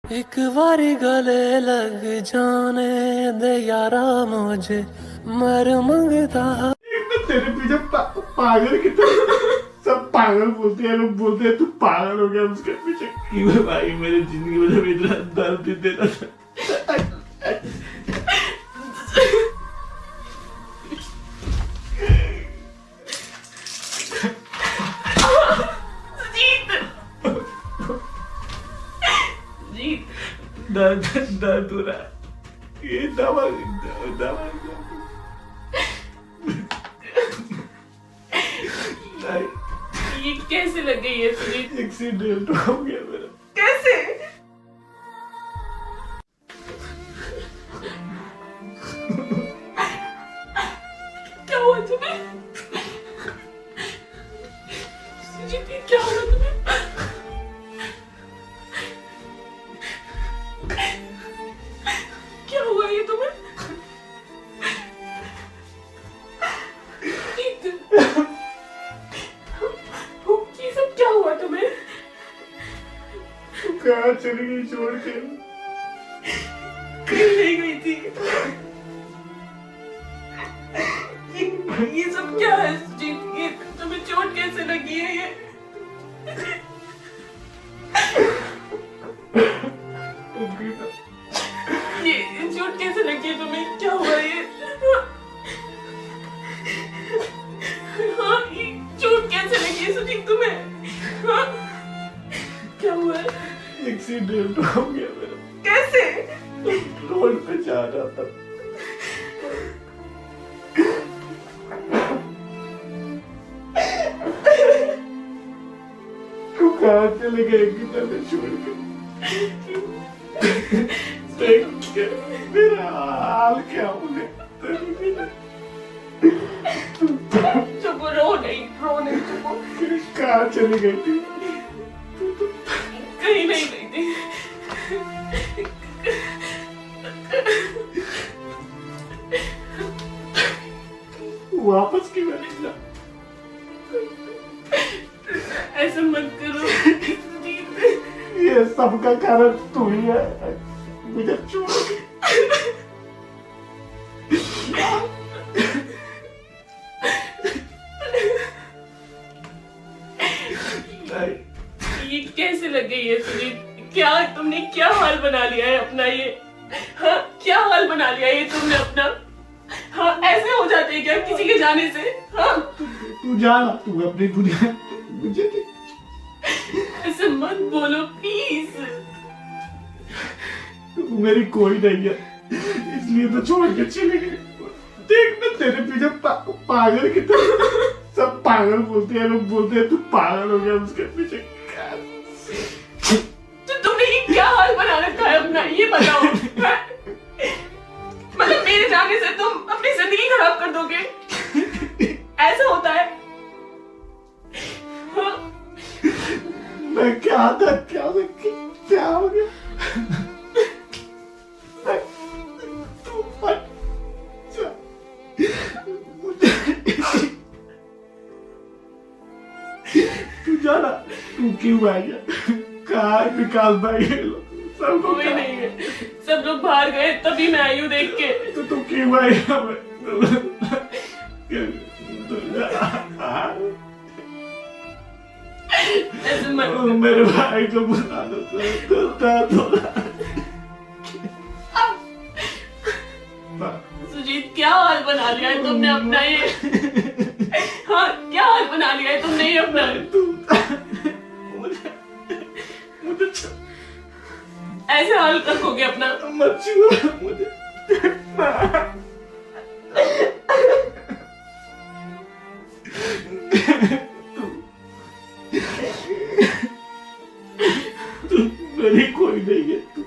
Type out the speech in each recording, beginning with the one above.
एक बारी गले लग जाने दे यारा मुझे मर मंगता। तेरे पीछे पागल कितने सब पागल बोलते हैं, लोग बोलते हैं तू पागल हो गया उसके पीछे क्यों भाई। मेरी जिंदगी में जब इतना दर्द दे रहा था। दर्द दर्द हो रहा है, ये दवा दवा ये कैसे लग गई है तुझे? एक्सीडेंट हो गया मेरा। कैसे? क्या हुआ तुम्हें? सुजीत क्या हुआ तुम्हें? क्या हुआ ये तुम्हें? ये सब क्या हुआ तुम्हें? कहाँ चली गई छोड़ के? कहीं नहीं गई थी। ये सब क्या है सुजीत? ये तुम्हें चोट कैसे लगी है? ये चोट कैसे लगी है तुम्हें? क्या हुआ ये? हाँ, ये चोट कैसे लगी है सुजीत तुम्हें? हाँ, क्या हुआ है? एक्सीडेंट हो गया मेरा। कैसे? रोड पे जा रहा था, तू कहाँ चले गए किधर छोड़ के? देख के मेरा हाल क्या हो गया। चुप रो नहीं चुप। कहाँ चली गई थी? कहीं नहीं गई थी। वापस क्यों नहीं जा? ऐसा मत करो। ये सबका कारण तू ही है, मुझे छोड़ के। ये कैसे लग गई है सुजीत? क्या तुमने क्या हाल बना लिया है अपना ये? हाँ, क्या हाल बना लिया है ये तुमने अपना? हाँ, ऐसे हो जाते हैं क्या किसी के जाने से? हाँ, तू जाना, तू अपनी दुनिया, मुझे ऐसे मत बोलो प्लीज। तू मेरी कोई नहीं है, इसलिए तो छोड़ के चली गई। देख ना तेरे पीछे पागल कितने सब पागल बोलते हैं, लोग बोलते हैं तू पागल हो गया उसके पीछे। तो तुमने ये क्या हाल बना रखा है अपना, ये बताओ। मतलब मेरे जाने से तुम अपनी जिंदगी खराब कर दोगे? ऐसा होता है? हाँ? मैं क्या था, क्या हो गया? तू मत जा, तू जाना। तू क्यों आ गया? कहाँ विकास भाई है लोग? सब कोई नहीं है, सब लोग बाहर गए तभी मैं आई हूँ देख के। तो तू क्यों आई? ऐसे मत। मेरे भाई को बुला दो, सुजीत क्या हाल बना लिया है तुमने अपना ये? हाँ, क्या हाल बना लिया है तुमने ये अपना? मुझे ऐसे हाल रखोगे अपना? मत छुओ मुझे। तू मेरी कोई नहीं है, तू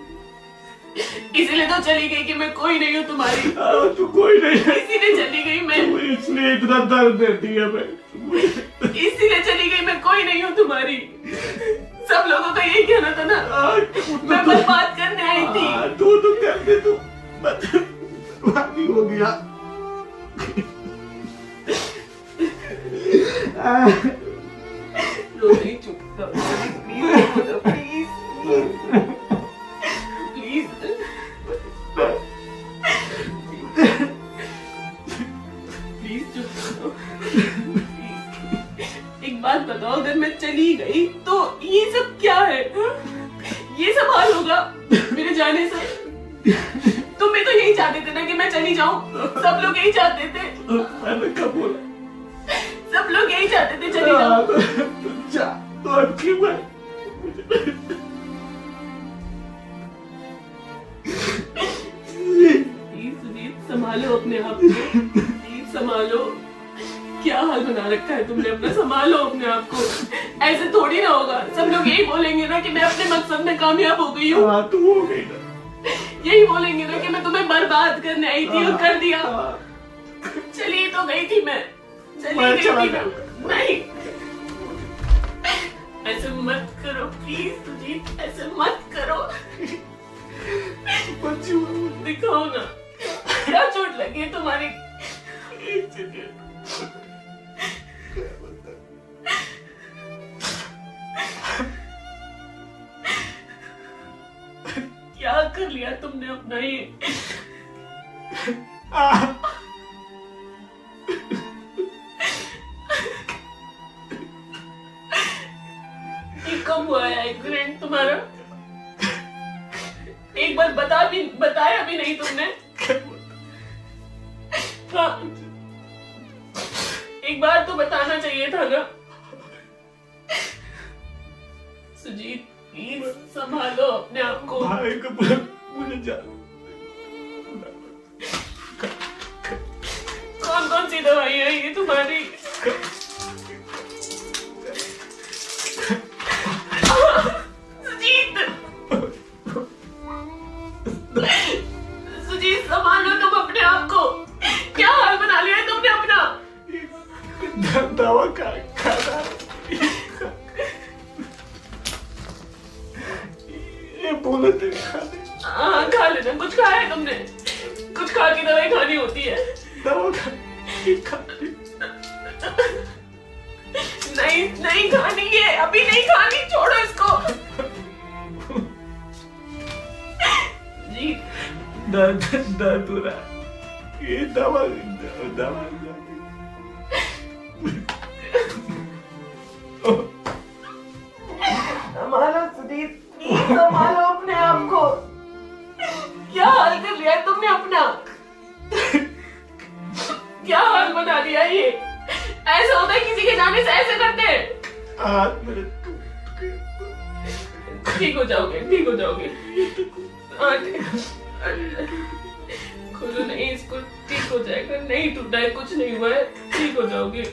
इसीलिए तो चली गई कि मैं कोई नहीं हूँ तुम्हारी। तू कोई नहीं है, इसीलिए चली गई मैं। तू इसलिए इतना दर्द देती है। मैं इसीलिए चली गई मैं कोई नहीं हूँ तुम्हारी। सब लोगों का यही कहना था ना, मैं बस बात करने आई थी। तू तो कर दे, तू बाकी हो गया। रो नहीं, चुप करो प्लीज। हाल होगा मेरे जाने से? तुम भी तो यही चाहते थे ना कि मैं चली जाऊं? सब लोग यही चाहते थे, मैंने कब बोला? सब लोग यही चाहते थे चली जाऊं। जा तो अब क्यों है? प्लीज सुजीत, संभालो अपने आप को, प्लीज संभालो। क्या हाल बना रखा है तुमने अपना, संभालो अपने आप को। ऐसे थोड़ी ना होगा, सब लोग यही बोलेंगे ना कि मैं अपने मकसद में कामयाब हो गई हूँ। हाँ तो हो गई ना। यही बोलेंगे ना कि मैं तुम्हें बर्बाद करने आई थी और कर दिया। चली तो गई थी मैं, चली मैं गई चला थी मैं। जाऊंगा। नहीं, ऐसे मत करो प्लीज सुजीत, ऐसे मत करो। बच्ची हुआ। दिखाओ ना क्या चोट लगी है तुम्हारी। एक सेकंड। क्या कर लिया तुमने अपना ये? ये कब हुआ है एक्सीडेंट तुम्हारा? एक बार बताया भी नहीं तुमने। हाँ, एक बार तो बताना चाहिए था ना। सुजीत प्लीज संभालो अपने आप को। भाई को मुझे जा। कौन कौन सी दवाई है ये तुम्हारी? सुजीत, सुजीत संभालो तुम अपने आप को। क्या हाल बना लिया है तुमने अपना? दवा खाना ये बोले थे खाने। हाँ खा लेना, कुछ खाया है तुमने? कुछ खा के दवाई खानी होती है। दवा खाने नहीं नहीं खानी है, अभी नहीं खानी, छोड़ो इसको। जी दर्द हो रहा है। ये दवा संभालो सुदीप, प्लीज संभालो अपने आप को। क्या हाल कर लिया है तुमने अपना? क्या हाल बना लिया ये? ऐसा होता है किसी के जाने से ऐसे करते हैं? हाथ मेरे ठीक हो जाओगे, ठीक हो जाओगे। खोलो नहीं इसको, ठीक हो जाएगा। नहीं टूटा है, कुछ नहीं हुआ है, ठीक हो जाओगे।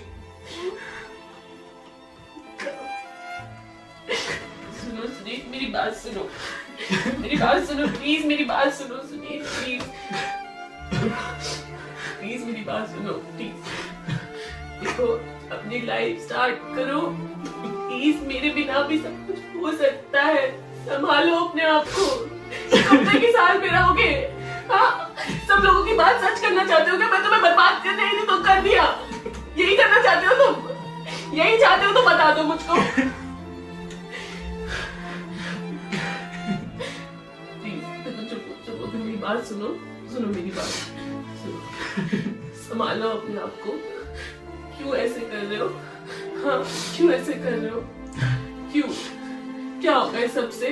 सुनो सुनीत, मेरी बात सुनो, मेरी बात सुनो प्लीज, मेरी बात सुनो सुनीत प्लीज, प्लीज मेरी बात सुनो प्लीज। देखो अपनी लाइफ स्टार्ट करो प्लीज, मेरे बिना भी सब कुछ हो सकता है। संभालो अपने आप को। कब तक इस हाल में रहोगे? हाँ, सब लोगों की बात सच करना चाहते हो क्या? मैं तुम्हें बर्बाद करने आई थी तो कर दिया। यही करना चाहते हो तुम? यही चाहते हो तो बता दो मुझको। चुप मेरी बात सुनो, सुनो मेरी बात सुनो। संभालो अपने आप को। क्यों ऐसे कर रहे हो? हाँ क्यों ऐसे कर रहे हो? क्यों? क्या होगा इस सबसे?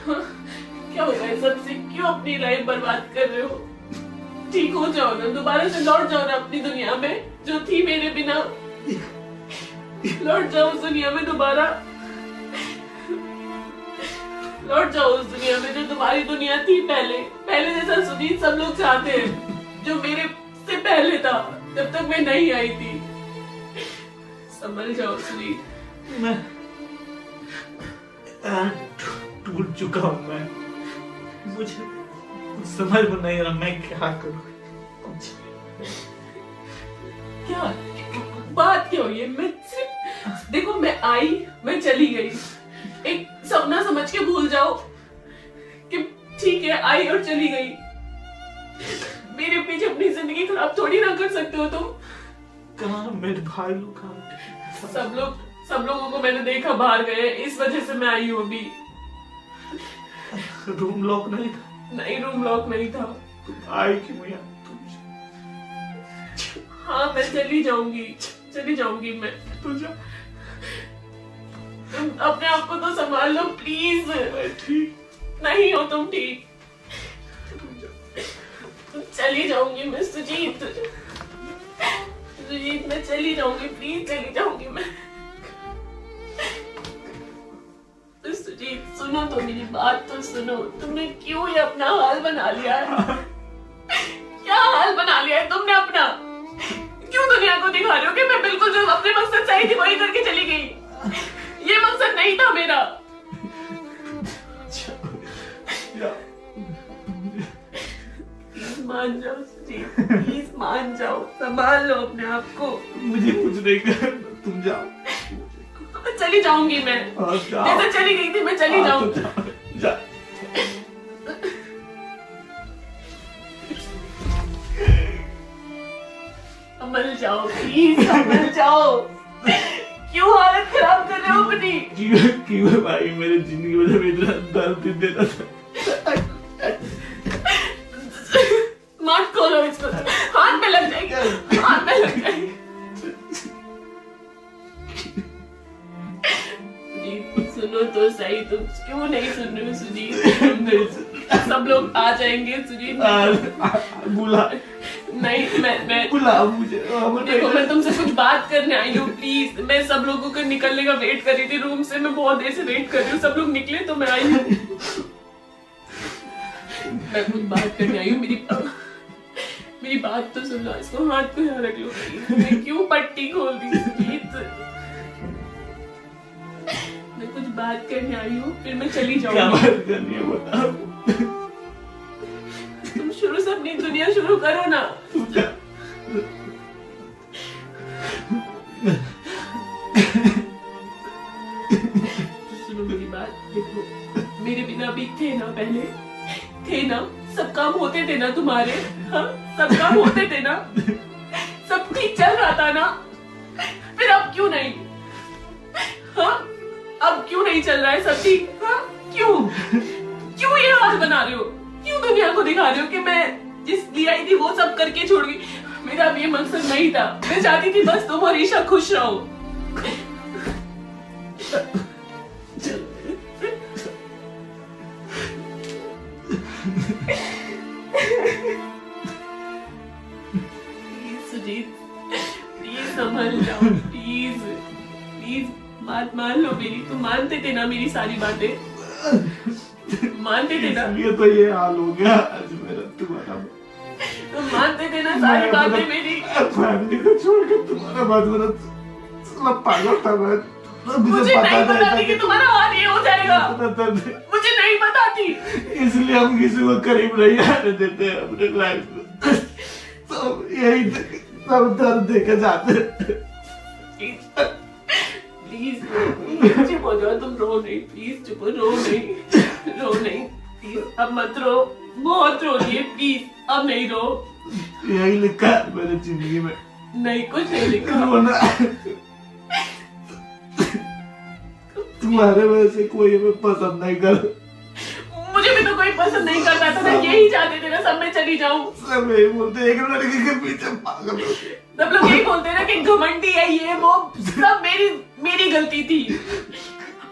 हाँ, क्या होगा इस सबसे? क्यों अपनी लाइफ बर्बाद कर रहे हो? ठीक हो जाओ ना, दोबारा से लौट जाओ ना अपनी दुनिया में जो थी मेरे बिना। लौट जाओ उस दुनिया में दोबारा, लौट जाओ उस दुनिया में जो तुम्हारी दुनिया थी पहले। पहले जैसा सुनीत सब लोग चाहते हैं, जो मेरे से पहले था जब तक मैं नहीं आई थी। संभल जाओ सुनीत। मैं टूट चुका हूँ। मैं मुझे समझ में नहीं रहा मैं क्या करूँ। क्या बात क्या हुई है? मैं सिर्फ देखो, मैं आई, मैं चली गई, एक सपना समझ के भूल जाओ कि ठीक है आई और चली गई। मेरे पीछे अपनी जिंदगी खराब थोड़ी ना कर सकते हो तुम। कहाँ मेरे भाई लोग? सब लोगों को मैंने देखा बाहर गए, इस वजह से मैं आई हूँ अभी। रूम लॉक नहीं था? नहीं रूम लॉक नहीं था। आई क्यों यार? हाँ मैं चली जाऊंगी मैं। तू जा। तुम अपने आप को तो संभाल लो प्लीज। मैं ठीक नहीं हो तुम ठीक। चली जाऊंगी मैं सुजीत, सुजीत मैं चली जाऊंगी, प्लीज चली जाऊंगी मैं। सुजीत सुनो तो, मेरी बात तो सुनो। तुमने क्यों ये अपना हाल बना लिया है? क्या हाल बना लिया है तुमने अपना? क्यों दुनिया को दिखा रहे हो कि मैं बिल्कुल जो अपने मकसद सही थी वही करके चली गई? ये मकसद नहीं था मेरा। प्लीज मान जाओ सुजीत, प्लीज मान जाओ, संभाल लो अपने आप को। मुझे कुछ नहीं करना, तुम जाओ। चली जाऊंगी मैं, जैसे चली गई थी मैं चली जाऊंगी। जा। संभल जाओ प्लीज, संभल जाओ। क्यों हालत खराब कर रहे हो अपनी? क्यों भाई, मेरी जिंदगी में जब इतना दर्द देता था। मत खोलो इसको, हाथ में लग जाएगी, हाथ में लग जाएगी। सुनो तो सही, तुम क्यों नहीं सुन रहे हो सुजीत? सब लोग आ जाएंगे सुजीत। बुला। नहीं मैं बुला मुझे। देखो मैं तुमसे कुछ बात करने आई हूँ, प्लीज। मैं सब लोगों के निकलने का वेट कर रही थी रूम से, मैं बहुत देर से वेट कर रही हूँ। सब लोग निकले तो मैं आई हूँ। मैं कुछ बात करने आई हूँ, मेरी बात तो सुन लो। इसको हाथ को यहाँ रख लो। मैं क्यों पट्टी खोल दी सुजीत? मैं कुछ बात करने आई हूँ, फिर मैं चली जाऊंगी। क्या बात करनी है बताओ। तुम शुरू से अपनी दुनिया शुरू करो ना। सुनो मेरी बात, देखो मेरे बिना भी थे ना, पहले थे ना, सब काम होते थे ना तुम्हारे। हाँ सब काम होते थे ना, सब ठीक चल रहा था ना, फिर अब क्यों नहीं? हाँ अब क्यों नहीं चल रहा है सब ठीक? हाँ क्यों ये हाल बना रहे हो? क्यों दुनिया को दिखा रहे हो कि मैं जिस लिए आई थी वो सब करके छोड़ गई? मेरा अब ये मकसद नहीं था। मैं चाहती थी बस तुम और ईशा खुश रहो। सुजीत प्लीज संभल जाओ, प्लीज प्लीज बात मान लो मेरी। तुम मानते थे ना मेरी सारी बातें? मानते थे ना? ये तो ये हाल हो गया आज मेरा तुम्हारा। तुम मानते थे ना सारी बातें मेरी? फैमिली को छोड़कर तुम्हारा बात मेरा पागल था मैं। मुझे नहीं पता थी कि तुम्हारा हाल ये हो जाएगा। मुझे नहीं पता थी, इसलिए हम किसी को करीब नहीं आने देते अपने लाइफ में। सब यही सब दर्द देके जाते। प्लीज चुप हो जाओ, तुम रो नहीं, प्लीज चुप हो, रो नहीं प्लीज, अब मत रो। बहुत रो रही है, प्लीज अब नहीं रो। यही लिखा है मेरी जिंदगी में। नहीं कुछ नहीं लिखा। तुम्हारे वजह से कोई हमें पसंद नहीं कर। मुझे भी तो कोई पसंद नहीं करता था ना, यही चाहते थे ना सब मैं चली जाऊं। सब यही बोलते, एक लड़की के पीछे पागल हो गए। सब लोग यही बोलते ना कि घमंडी है ये वो, सब मेरी गलती थी।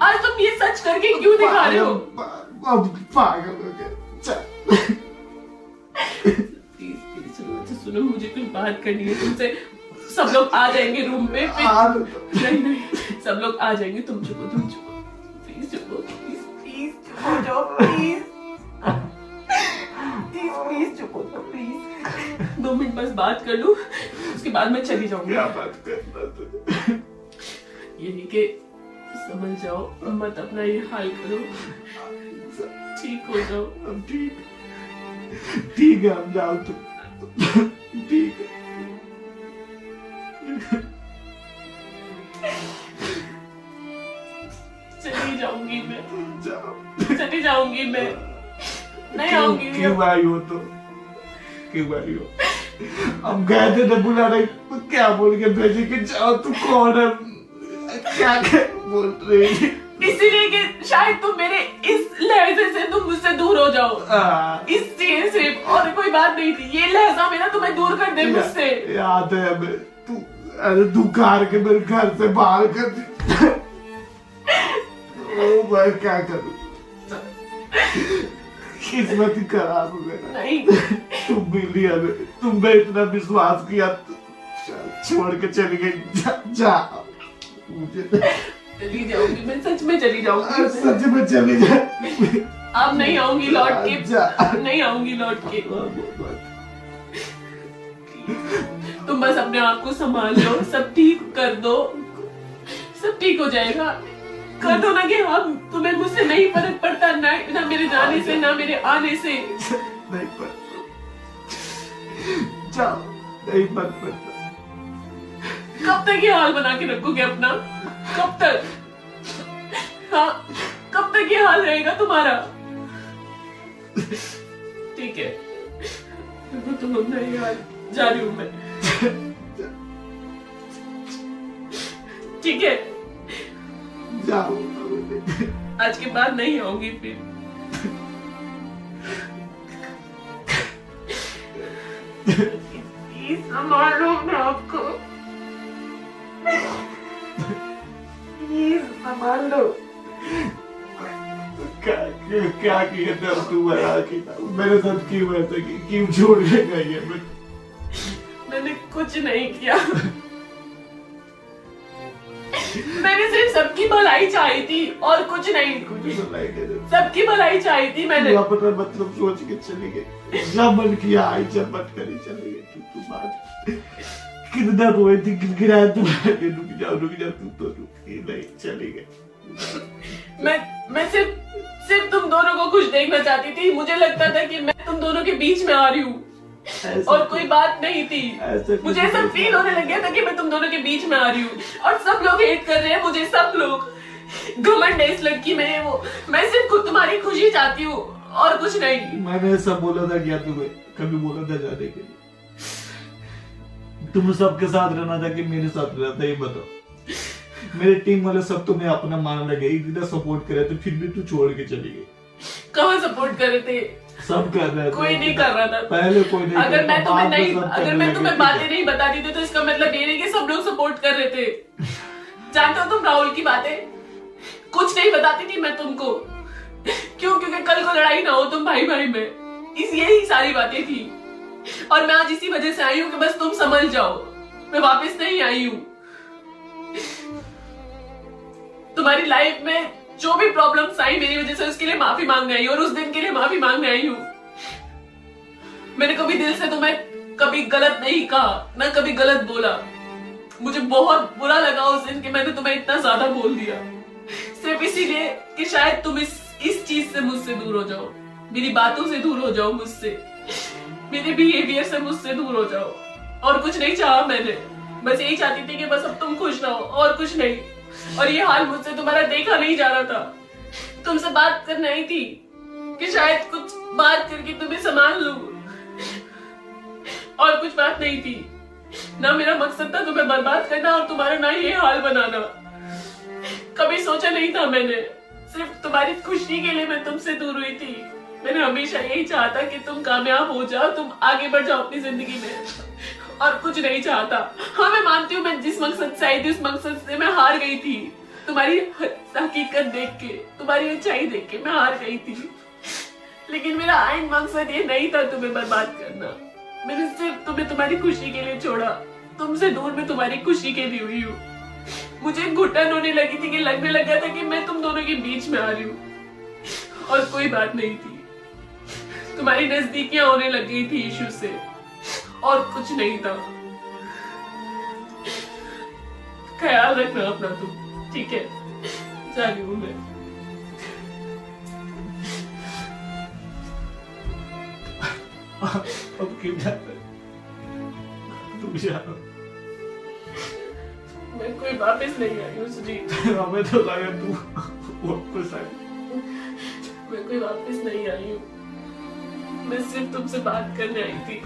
आज तुम ये सच करके क्यों दिखा रहे हो? पागल हो गए। प्लीज सुनो, मुझे कुछ बात करनी है तुमसे। सब लोग आ जाएंगे रूम में, फिर नहीं सब लोग आ जाएंगे। तुम चुप हो, प्लीज चुप हो, प्लीज चुप हो जाओ, प्लीज चुप हो जाओ, प्लीज 2 मिनट बस बात कर लूं, उसके बाद मैं चली जाऊंगी। क्या बात करना तुझे? यही कि समझ जाओ, मत अपना ये हाल करो, ठीक हो जाओ। अब ठीक है, हम जाओ तुम। ठीक है। चली जाऊंगी मैं, जाओ। चली जाऊंगी मैं, नहीं आऊंगी। क्यों आई हो तो? क्यों आई हो? हम गए थे तो बुलाने, क्या बोल के भेजे कि जाओ। तू कौन है? क्या बोल रही है? इसीलिए कि शायद तुम मेरे इस लहजे से तुम मुझसे दूर हो जाओ। इसलिए सिर्फ, और कोई बात नहीं थी। ये लहजा मेरा तुम्हें दूर कर दे मुझसे। याद है हमें, तू कार के मेरे घर से बाहर कर दी। ओ मैं क्या करूं? किस्मत ही खराब हो गया। नहीं तुम मिली हमें, तुमने इतना विश्वास किया, छोड़ के चली गई। जा मुझे चली जाऊंगी मैं, सच में चली जाऊंगी। सच में चली जा। अब नहीं आऊंगी लौट के, जा। नहीं आऊंगी लौट के। तुम बस अपने आप को संभाल लो, सब ठीक कर दो, सब ठीक हो जाएगा। कर दो ना कि हम, तुम्हें मुझसे नहीं फर्क पड़ता, ना मेरे जाने से ना मेरे आने से। नहीं पड़ता, जाओ, नहीं फर्क पड़ता। कब तक ये हाल बना के रखोगे अपना? कब तक? हाँ, कब तक ये हाल रहेगा तुम्हारा? ठीक है, तुम अपना ये हाल, जा रही हूं मैं। ठीक है, जाओ। आज के बाद नहीं आऊंगी फिर। प्लीज संभालो अपने आप को, प्लीज संभाल लो। क्या किया था तुम्हारा? मेरे साथ क्यों ऐसा की? क्यों छोड़ के गई है? मैंने कुछ नहीं किया। मैंने सिर्फ सबकी भलाई चाही थी और कुछ नहीं। सबकी भलाई चाही थी मैंने। अपना मतलब सोच के चली गई, जब मन किया आई, जब मन करी चली गई। तू बात कितना रोई थी, गिराया तुम, रुक जाओ तू तो रुकी नहीं, चली गई। मैं सिर्फ तुम दोनों को खुश देखना चाहती थी। मुझे लगता था कि मैं तुम दोनों के बीच में आ रही हूँ और कोई बात नहीं थी। मुझे ऐसा फील होने लग गया था कि मैं तुम दोनों के बीच में आ रही हूँ और सब लोग हेट कर रहे हैं मुझे, सब लोग घमंड है इस लड़की में। वो मैं सिर्फ खुद तुम्हारी खुशी चाहती हूँ और कुछ नहीं। मैंने ऐसा बोला था क्या तुम्हें? कभी बोला था जाने के लिए? तुम सबके साथ रहना था कि मेरे साथ रहता? ये बताओ। मेरे टीम वाले सब तुम्हें अपना मान लगे, इतना सपोर्ट करे, तो फिर भी तू छोड़ के चली गई। कहाँ सपोर्ट कर रहे थे? सब कर रहे थे। कोई नहीं कर रहा था पहले, कोई नहीं। अगर मैं तुम्हें बातें नहीं बताती थी तो इसका मतलब ये नहीं कि सब लोग सपोर्ट कर रहे थे। जानते हो तुम राहुल की बातें? कुछ नहीं बताती थी मैं तुमको। क्यों? क्योंकि कल को लड़ाई ना हो तुम भाई भाई में। यही सारी बातें थी और मैं आज इसी वजह से आई हूँ कि बस तुम समझ जाओ। मैं वापस नहीं आई हूँ। तुम्हारी लाइफ में जो भी प्रॉब्लम्स आई मेरी वजह से, उसके लिए माफी मांगने आई हूँ और उस दिन के लिए माफी मांगने आई हूँ। मैंने कभी दिल से तुम्हें कभी गलत नहीं कहा, ना कभी गलत बोला। मुझे बहुत बुरा लगा उस दिन कि मैंने तुम्हें इतना ज्यादा बोल दिया, सिर्फ इसीलिए कि शायद तुम इस चीज से मुझसे दूर हो जाओ, मेरी बातों से दूर हो जाओ, मुझसे, मेरे बिहेवियर से मुझसे दूर हो जाओ। और कुछ नहीं चाहा मैंने, बस यही चाहती थी कि बस अब तुम खुश रहो और कुछ नहीं। और ये हाल मुझसे तुम्हारा देखा नहीं जा रहा था। तुमसे बात करने आई थी कि शायद कुछ बात करके तुम्हें संभाल लूं, और कुछ बात नहीं थी। ना मेरा मकसद था तुम्हें बर्बाद करना और तुम्हारा ना ये हाल बनाना। कभी सोचा नहीं था मैंने, सिर्फ तुम्हारी खुशी के लिए मैं तुमसे दूर हुई थी। मैंने हमेशा यही चाहा था कि तुम कामयाब हो जाओ, तुम आगे बढ़ जाओ अपनी जिंदगी में, और कुछ नहीं चाहता। हाँ, मैं मानती हूँ मैं जिस मकसद से आई थी उस मकसद से मैं हार गई थी। तुम्हारी हकीकत देख के, तुम्हारी अच्छाई देख के मैं हार गई थी। लेकिन मेरा आइन मकसद ये नहीं था तुम्हें बर्बाद करना। मैंने सिर्फ तुम्हें तुम्हारी खुशी के लिए छोड़ा। तुमसे दूर मैं तुम्हारी खुशी के लिए हुई हूँ। मुझे घुटन होने लगी थी कि लगने लगा था कि मैं तुम दोनों के बीच में आ रही हूँ, और कोई बात नहीं थी। तुम्हारी नजदीकियां होने लग गई थी इशू से, और कुछ नहीं था। ख्याल रखना अपना तुम, ठीक है? जा रही हूँ मैं। अब क्यों जाता है? तुम जाओ। मैं कोई वापस नहीं आई हूँ सुजीत। हमें तो लगा तू वापस आई। मैं कोई वापस नहीं आई हूँ। मैं सिर्फ तुमसे बात करने आई थी।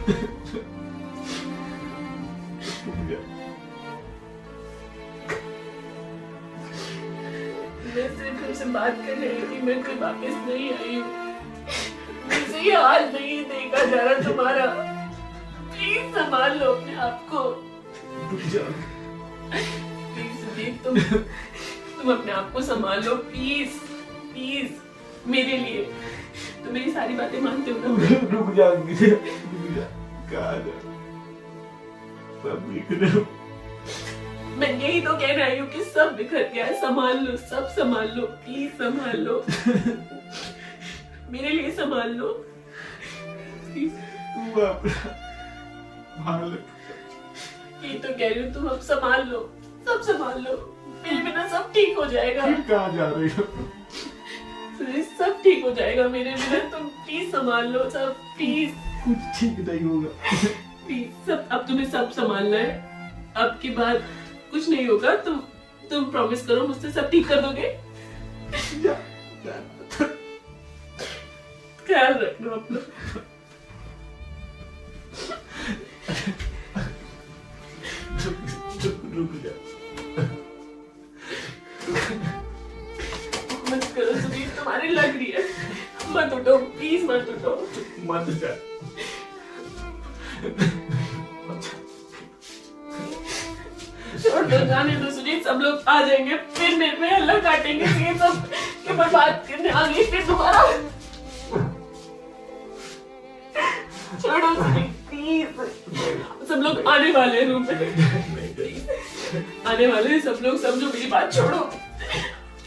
मैं सिर्फ तुमसे बात करने आई थी। मैं कोई वापस नहीं आई हूँ। मुझे ये हाल नहीं देखा जा रहा तुम्हारा। प्लीज संभाल लो अपने आप को। प्लीज सुजीत, तुम अपने आप को संभाल लो, प्लीज प्लीज, मेरे लिए। तो मेरी सारी बातें मानते हो ना? रुक जा, कहाँ जा, सब लिख रहे हो। मैं यही तो कह रही हूँ कि सब बिखर गया है, संभाल लो, सब संभाल लो, प्लीज संभाल लो, मेरे लिए संभाल लो प्लीज। तू अपना मालिक, यही तो कह रही हूँ, तुम अब संभाल लो, सब संभाल लो, मेरे बिना सब ठीक हो जाएगा। फिर कहाँ जा रही हो? सब ठीक हो जाएगा मेरे बिना, तुम प्लीज संभाल लो सब, प्लीज कुछ ठीक नहीं होगा। प्लीज सब, अब तुम्हें सब संभालना है, अब की बात कुछ नहीं होगा, तुम प्रॉमिस करो मुझसे सब ठीक कर दोगे? जा, ख्याल रखना अपना। रुक जा। मत करो सुनील, तुम्हारी लग रही है, मत उठो प्लीज, मत उठो, मत जा। छोड़ दो, जाने दो सुनील, सब लोग आ जाएंगे, फिर मेरे पे हल्ला काटेंगे, ये सब के बर्बाद करने आ गई फिर दोबारा। छोड़ो सुनील प्लीज, सब लोग आने वाले हैं रूम में, आने वाले हैं सब लोग, समझो मेरी बात, छोड़ो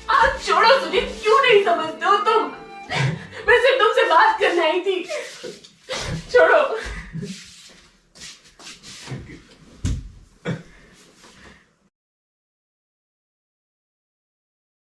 आज, छोड़ो सुनील, क्यों नहीं समझते हो तुम? मैं सिर्फ तुमसे बात करने आई थी, छोड़ो।